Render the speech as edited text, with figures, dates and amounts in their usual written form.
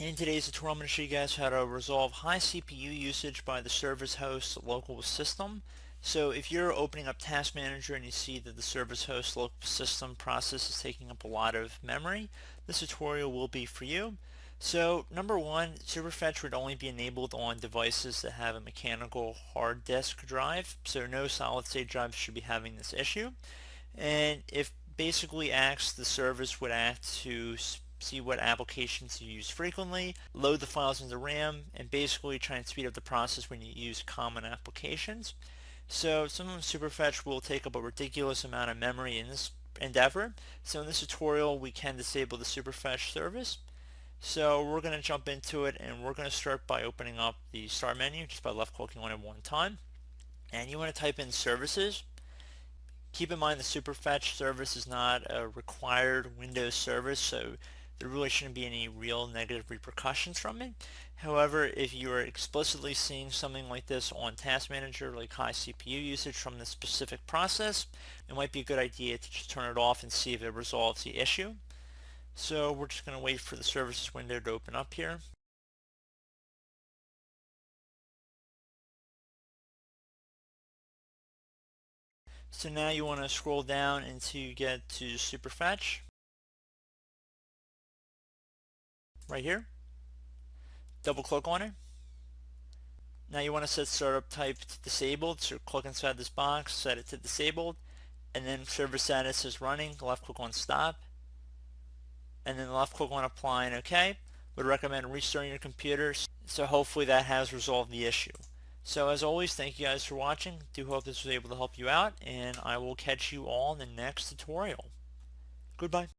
In today's tutorial, I'm going to show you guys how to resolve high CPU usage by the service host local system. So if you're opening up Task Manager and you see that the service host local system process is taking up a lot of memory, this tutorial will be for you. So number one, Superfetch would only be enabled on devices that have a mechanical hard disk drive, so no solid state drives should be having this issue. And if basically asks, the service would ask to see what applications you use frequently, load the files into RAM, and basically try and speed up the process when you use common applications. So sometimes Superfetch will take up a ridiculous amount of memory in this endeavor. So in this tutorial we can disable the Superfetch service. So we're going to jump into it, and we're going to start by opening up the start menu just by left clicking on it one time. And you want to type in services. Keep in mind the Superfetch service is not a required Windows service, so there really shouldn't be any real negative repercussions from it. However, if you are explicitly seeing something like this on Task Manager, like high CPU usage from this specific process, it might be a good idea to just turn it off and see if it resolves the issue. So we're just going to wait for the services window to open up here. So now you want to scroll down until you get to Superfetch. Right here. Double click on it. Now you want to set startup type to disabled, so click inside this box, set it to disabled, and then service status is running, left click on stop, and then left click on apply and OK. Would recommend restarting your computer, so hopefully that has resolved the issue. So as always, thank you guys for watching. Do hope this was able to help you out, and I will catch you all in the next tutorial. Goodbye.